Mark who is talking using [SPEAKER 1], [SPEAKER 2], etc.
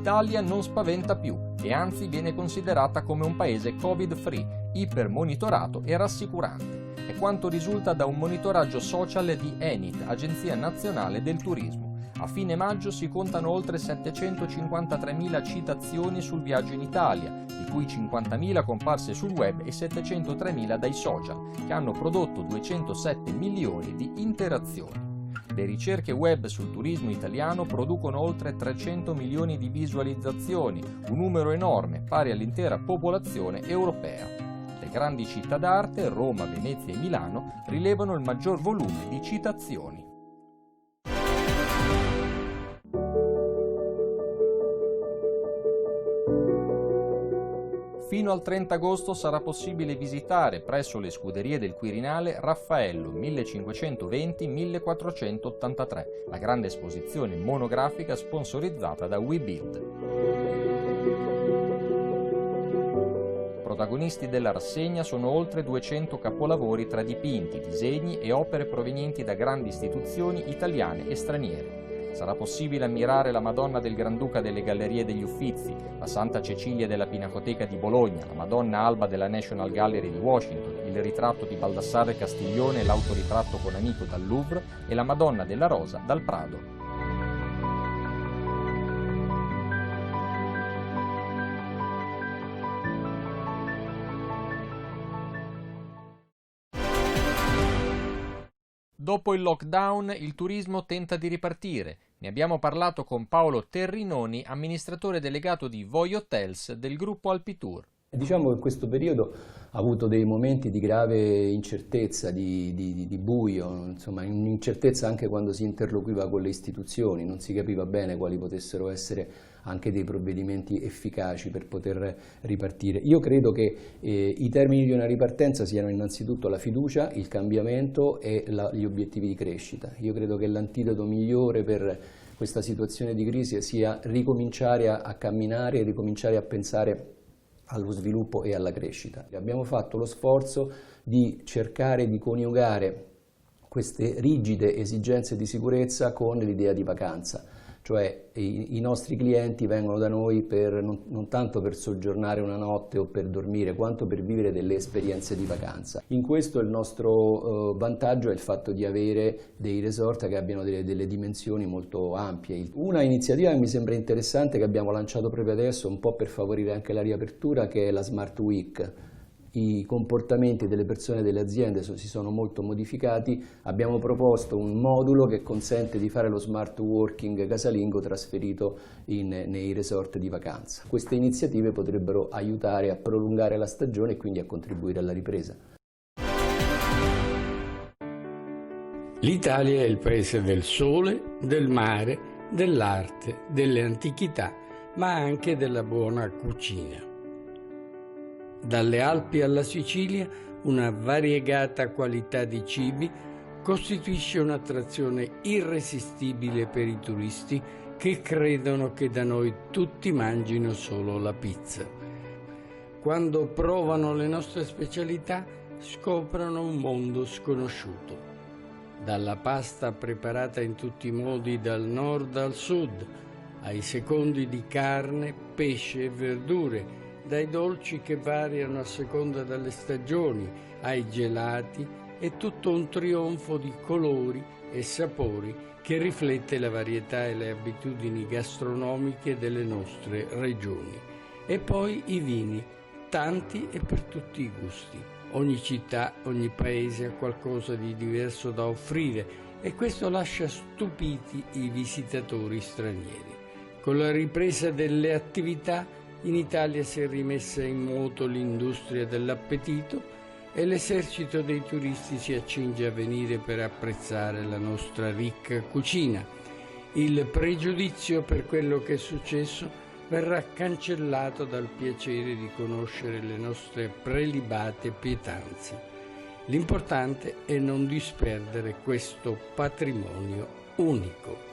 [SPEAKER 1] l'Italia non spaventa più e anzi viene considerata come un paese Covid-free, ipermonitorato e rassicurante. È quanto risulta da un monitoraggio social di Enit, Agenzia Nazionale del Turismo. A fine maggio si contano oltre 753.000 citazioni sul viaggio in Italia, di cui 50.000 comparse sul web e 703.000 dai social, che hanno prodotto 207 milioni di interazioni. Le ricerche web sul turismo italiano producono oltre 300 milioni di visualizzazioni, un numero enorme, pari all'intera popolazione europea. Le grandi città d'arte, Roma, Venezia e Milano, rilevano il maggior volume di citazioni. Fino al 30 agosto sarà possibile visitare presso le scuderie del Quirinale Raffaello 1520-1483, la grande esposizione monografica sponsorizzata da WeBuild. Protagonisti della rassegna sono oltre 200 capolavori tra dipinti, disegni e opere provenienti da grandi istituzioni italiane e straniere. Sarà possibile ammirare la Madonna del Granduca delle Gallerie degli Uffizi, la Santa Cecilia della Pinacoteca di Bologna, la Madonna Alba della National Gallery di Washington, il ritratto di Baldassarre Castiglione e l'autoritratto con amico dal Louvre e la Madonna della Rosa dal Prado. Dopo il lockdown, il turismo tenta di ripartire. Ne abbiamo parlato con Paolo Terrinoni, amministratore delegato di Voi Hotels del gruppo Alpitour.
[SPEAKER 2] Diciamo che questo periodo ha avuto dei momenti di grave incertezza, di buio, insomma incertezza anche quando si interloquiva con le istituzioni, non si capiva bene quali potessero essere anche dei provvedimenti efficaci per poter ripartire. Io credo che i termini di una ripartenza siano innanzitutto la fiducia, il cambiamento e gli obiettivi di crescita. Io credo che l'antidoto migliore per questa situazione di crisi sia ricominciare a camminare e ricominciare a pensare allo sviluppo e alla crescita. Abbiamo fatto lo sforzo di cercare di coniugare queste rigide esigenze di sicurezza con l'idea di vacanza, cioè i nostri clienti vengono da noi non tanto per soggiornare una notte o per dormire, quanto per vivere delle esperienze di vacanza. In questo il nostro vantaggio è il fatto di avere dei resort che abbiano delle dimensioni molto ampie. Una iniziativa che mi sembra interessante, che abbiamo lanciato proprio adesso, un po' per favorire anche la riapertura, che è la Smart Week. I comportamenti delle persone e delle aziende si sono molto modificati, abbiamo proposto un modulo che consente di fare lo smart working casalingo trasferito nei resort di vacanza. Queste iniziative potrebbero aiutare a prolungare la stagione e quindi a contribuire alla ripresa.
[SPEAKER 3] L'Italia è il paese del sole, del mare, dell'arte, delle antichità, ma anche della buona cucina. Dalle Alpi alla Sicilia, una variegata qualità di cibi costituisce un'attrazione irresistibile per i turisti che credono che da noi tutti mangino solo la pizza. Quando provano le nostre specialità, scoprono un mondo sconosciuto. Dalla pasta preparata in tutti i modi dal nord al sud, ai secondi di carne, pesce e verdure, dai dolci che variano a seconda delle stagioni, ai gelati, è tutto un trionfo di colori e sapori che riflette la varietà e le abitudini gastronomiche delle nostre regioni. E poi i vini, tanti e per tutti i gusti. Ogni città, ogni paese ha qualcosa di diverso da offrire e questo lascia stupiti i visitatori stranieri. Con la ripresa delle attività, in Italia si è rimessa in moto l'industria dell'appetito e l'esercito dei turisti si accinge a venire per apprezzare la nostra ricca cucina. Il pregiudizio per quello che è successo verrà cancellato dal piacere di conoscere le nostre prelibate pietanze. L'importante è non disperdere questo patrimonio unico.